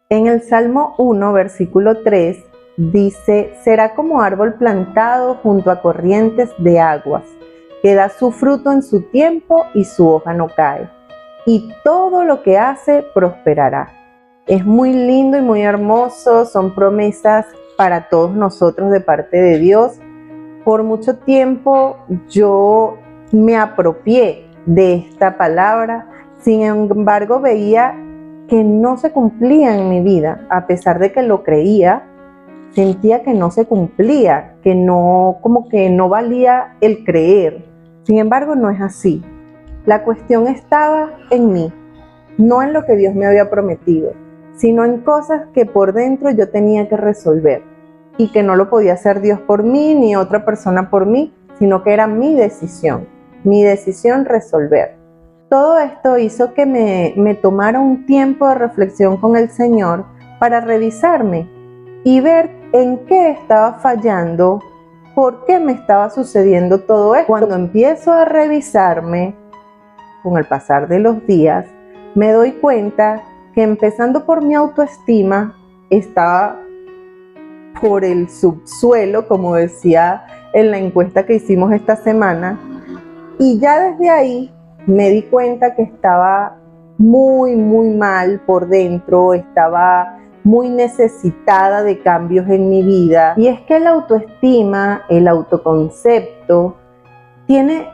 En el Salmo 1, versículo 3, dice: será como árbol plantado junto a corrientes de aguas, que da su fruto en su tiempo y su hoja no cae, y todo lo que hace prosperará. Es muy lindo y muy hermoso, son promesas para todos nosotros de parte de Dios. Por mucho tiempo yo me apropié de esta palabra, sin embargo veía que no se cumplía en mi vida. A pesar de que lo creía, sentía que no se cumplía, que no, como que no valía el creer. Sin embargo, no es así. La cuestión estaba en mí, no en lo que Dios me había prometido, sino en cosas que por dentro yo tenía que resolver y que no lo podía hacer Dios por mí ni otra persona por mí, sino que era mi decisión resolver. Todo esto hizo que me tomara un tiempo de reflexión con el Señor para revisarme y ver en qué estaba fallando, por qué me estaba sucediendo todo esto. Cuando empiezo a revisarme, con el pasar de los días, me doy cuenta que empezando por mi autoestima, estaba por el subsuelo, como decía en la encuesta que hicimos esta semana, y ya desde ahí me di cuenta que estaba muy mal por dentro, estaba muy necesitada de cambios en mi vida. Y es que la autoestima, el autoconcepto, tiene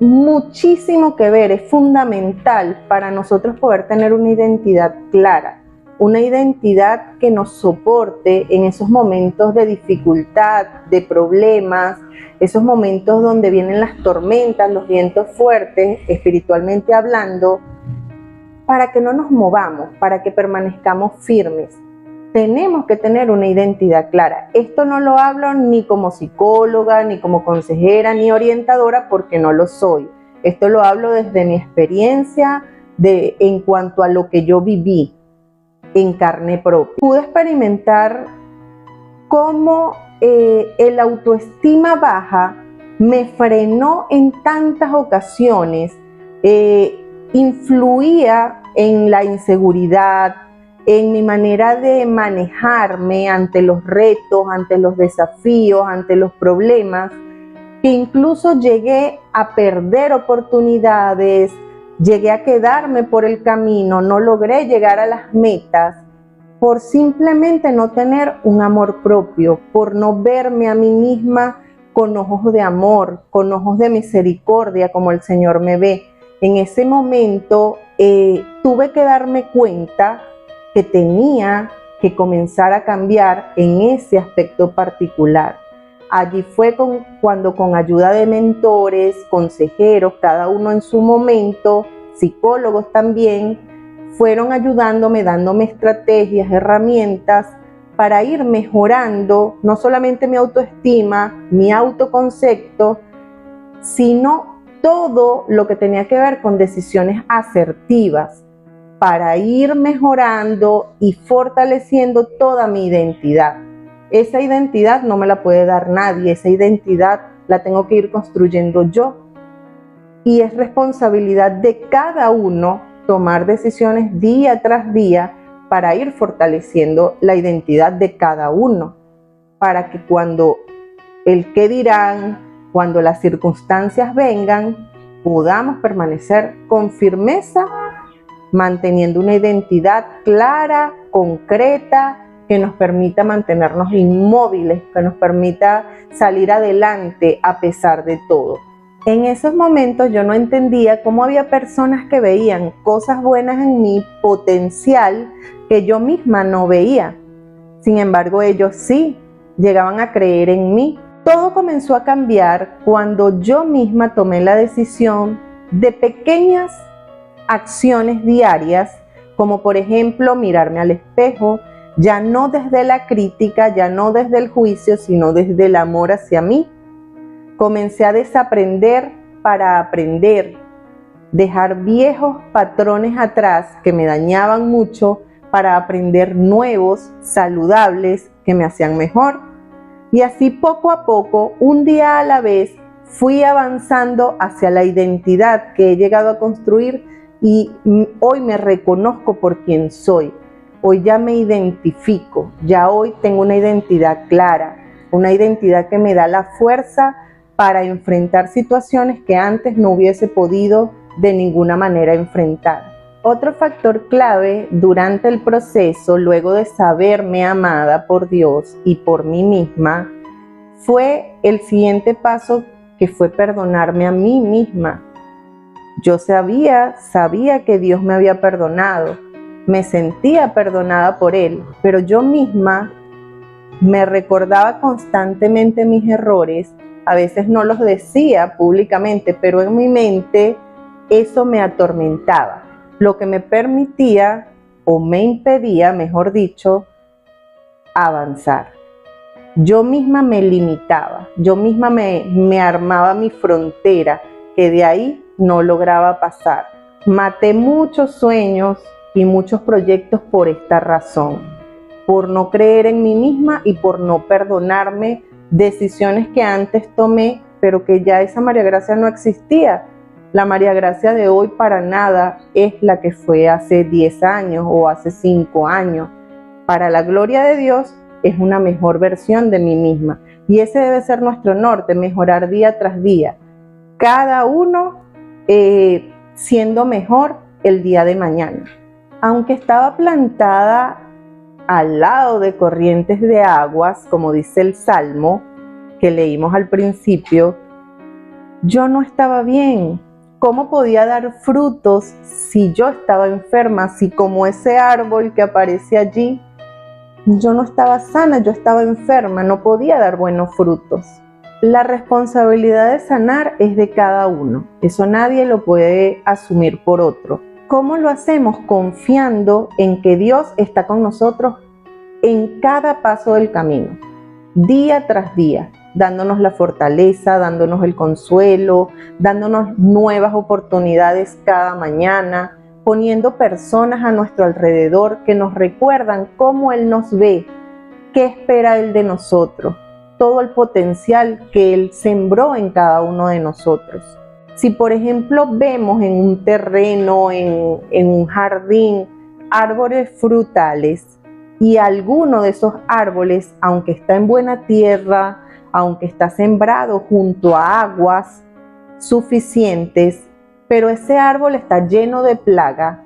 muchísimo que ver, es fundamental para nosotros poder tener una identidad clara, una identidad que nos soporte en esos momentos de dificultad, de problemas, esos momentos donde vienen las tormentas, los vientos fuertes, espiritualmente hablando, para que no nos movamos, para que permanezcamos firmes. Tenemos que tener una identidad clara. Esto no lo hablo ni como psicóloga, ni como consejera, ni orientadora, porque no lo soy. Esto lo hablo desde mi experiencia en cuanto a lo que yo viví en carne propia. Pude experimentar cómo el autoestima baja me frenó en tantas ocasiones, influía en la inseguridad, en mi manera de manejarme ante los retos, ante los desafíos, ante los problemas, que incluso llegué a perder oportunidades, llegué a quedarme por el camino, no logré llegar a las metas por simplemente no tener un amor propio, por no verme a mí misma con ojos de amor, con ojos de misericordia como el Señor me ve. En ese momento tuve que darme cuenta que tenía que comenzar a cambiar en ese aspecto particular. Allí fue cuando con ayuda de mentores, consejeros, cada uno en su momento, psicólogos también, fueron ayudándome, dándome estrategias, herramientas para ir mejorando no solamente mi autoestima, mi autoconcepto, sino todo lo que tenía que ver con decisiones asertivas para ir mejorando y fortaleciendo toda mi identidad. Esa identidad no me la puede dar nadie, esa identidad la tengo que ir construyendo yo. Y es responsabilidad de cada uno tomar decisiones día tras día para ir fortaleciendo la identidad de cada uno, para que cuando el qué dirán, cuando las circunstancias vengan, podamos permanecer con firmeza, manteniendo una identidad clara, concreta, que nos permita mantenernos inmóviles, que nos permita salir adelante a pesar de todo. En esos momentos yo no entendía cómo había personas que veían cosas buenas en mi potencial que yo misma no veía. Sin embargo, ellos sí llegaban a creer en mí. Todo comenzó a cambiar cuando yo misma tomé la decisión de pequeñas acciones diarias, como por ejemplo mirarme al espejo, ya no desde la crítica, ya no desde el juicio, sino desde el amor hacia mí. Comencé a desaprender para aprender, dejar viejos patrones atrás que me dañaban mucho para aprender nuevos, saludables, que me hacían mejor. Y así poco a poco, un día a la vez, fui avanzando hacia la identidad que he llegado a construir y hoy me reconozco por quien soy. hoy ya me identifico, ya hoy tengo una identidad clara, una identidad que me da la fuerza para enfrentar situaciones que antes no hubiese podido de ninguna manera enfrentar. Otro factor clave durante el proceso, luego de saberme amada por Dios y por mí misma, fue el siguiente paso, que fue perdonarme a mí misma. Yo sabía que Dios me había perdonado, me sentía perdonada por Él, pero yo misma me recordaba constantemente mis errores. A veces no los decía públicamente, pero en mi mente eso me atormentaba, lo que me permitía, o me impedía, mejor dicho, avanzar. Yo misma me limitaba, yo misma me armaba mi frontera, que de ahí no lograba pasar. Maté muchos sueños y muchos proyectos por esta razón, por no creer en mí misma y por no perdonarme decisiones que antes tomé, pero que ya esa María Gracia no existía. La María Gracia de hoy para nada es la que fue hace 10 años o hace 5 años. Para la gloria de Dios, es una mejor versión de mí misma. Y ese debe ser nuestro norte, mejorar día tras día. Cada uno siendo mejor el día de mañana. Aunque estaba plantada al lado de corrientes de aguas, como dice el Salmo que leímos al principio, yo no estaba bien. ¿Cómo podía dar frutos si yo estaba enferma? Si como ese árbol que aparece allí, yo no estaba sana, yo estaba enferma, no podía dar buenos frutos. La responsabilidad de sanar es de cada uno. Eso nadie lo puede asumir por otro. ¿Cómo lo hacemos? Confiando en que Dios está con nosotros en cada paso del camino, día tras día, dándonos la fortaleza, dándonos el consuelo, dándonos nuevas oportunidades cada mañana, poniendo personas a nuestro alrededor que nos recuerdan cómo Él nos ve, qué espera Él de nosotros, todo el potencial que Él sembró en cada uno de nosotros. Si por ejemplo vemos en un terreno, en un jardín, árboles frutales, y alguno de esos árboles, aunque está en buena tierra, aunque está sembrado junto a aguas suficientes, pero ese árbol está lleno de plaga,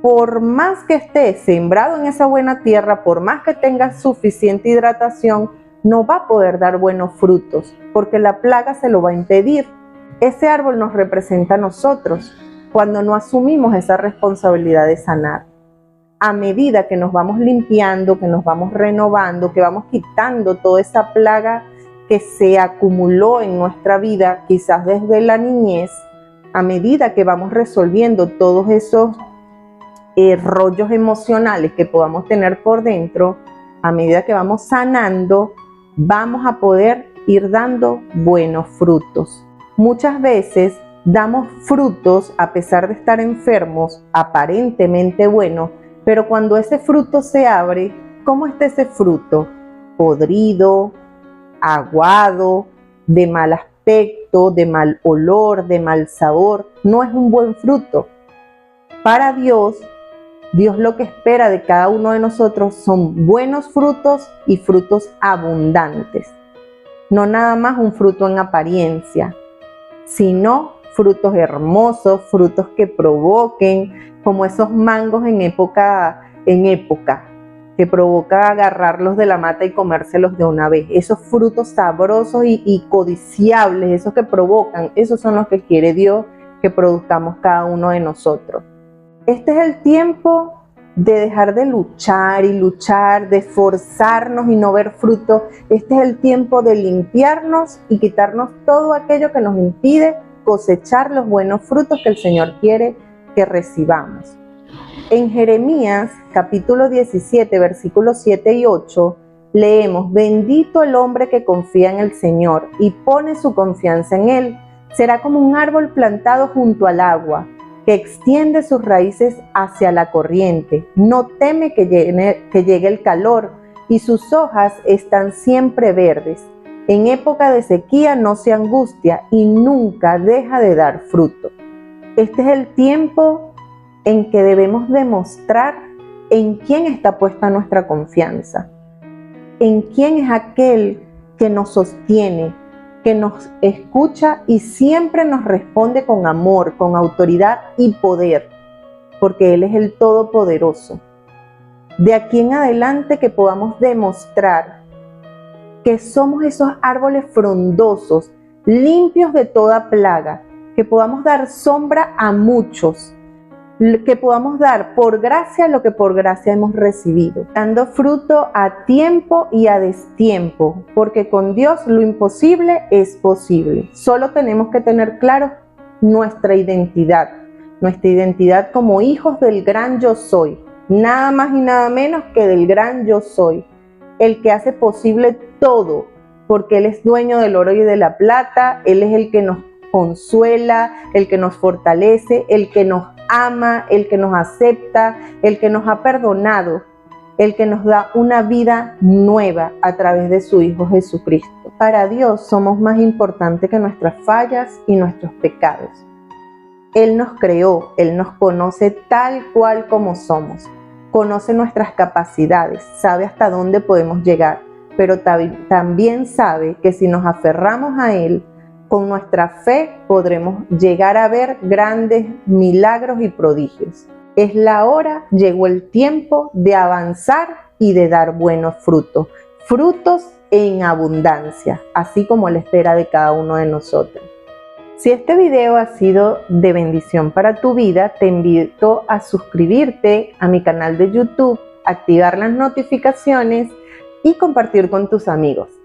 por más que esté sembrado en esa buena tierra, por más que tenga suficiente hidratación, no va a poder dar buenos frutos, porque la plaga se lo va a impedir. Ese árbol nos representa a nosotros, cuando no asumimos esa responsabilidad de sanar. A medida que nos vamos limpiando, que nos vamos renovando, que vamos quitando toda esa plaga que se acumuló en nuestra vida, quizás desde la niñez, a medida que vamos resolviendo todos esos rollos emocionales que podamos tener por dentro, a medida que vamos sanando, vamos a poder ir dando buenos frutos. Muchas veces damos frutos a pesar de estar enfermos, aparentemente buenos, pero cuando ese fruto se abre, ¿cómo está ese fruto? Podrido, aguado, de mal aspecto, de mal olor, de mal sabor. No es un buen fruto. Para Dios, Dios lo que espera de cada uno de nosotros son buenos frutos y frutos abundantes. No nada más un fruto en apariencia, sino frutos hermosos, frutos que provoquen, como esos mangos en época, que provoca agarrarlos de la mata y comérselos de una vez. Esos frutos sabrosos y codiciables, esos que provocan, esos son los que quiere Dios que produzcamos cada uno de nosotros. Este es el tiempo de dejar de luchar y luchar, de esforzarnos y no ver fruto. Este es el tiempo de limpiarnos y quitarnos todo aquello que nos impide cosechar los buenos frutos que el Señor quiere que recibamos. En Jeremías capítulo 17 versículos 7 y 8 leemos: bendito el hombre que confía en el Señor y pone su confianza en Él. Será como un árbol plantado junto al agua, que extiende sus raíces hacia la corriente. No teme que llegue el calor y sus hojas están siempre verdes. En época de sequía no se angustia y nunca deja de dar fruto. Este es el tiempo en que debemos demostrar ¿En quién está puesta nuestra confianza? ¿En quién es aquel que nos sostiene, que nos escucha y siempre nos responde con amor, con autoridad y poder? Porque Él es el Todopoderoso. De aquí en adelante que podamos demostrar que somos esos árboles frondosos, limpios de toda plaga, que podamos dar sombra a muchos, que podamos dar por gracia lo que por gracia hemos recibido, dando fruto a tiempo y a destiempo, porque con Dios lo imposible es posible. Solo tenemos que tener claro nuestra identidad como hijos del gran yo soy, nada más y nada menos que del gran yo soy, el que hace posible todo, porque Él es dueño del oro y de la plata. Él es el que nos consuela, el que nos fortalece, el que nos ama, el que nos acepta, el que nos ha perdonado, el que nos da una vida nueva a través de su Hijo Jesucristo. Para Dios somos más importantes que nuestras fallas y nuestros pecados. Él nos creó, Él nos conoce tal cual como somos, conoce nuestras capacidades, sabe hasta dónde podemos llegar, pero también sabe que si nos aferramos a Él, con nuestra fe podremos llegar a ver grandes milagros y prodigios. Es la hora, llegó el tiempo de avanzar y de dar buenos frutos, frutos en abundancia, así como Él espera de cada uno de nosotros. Si este video ha sido de bendición para tu vida, te invito a suscribirte a mi canal de YouTube, activar las notificaciones y compartir con tus amigos.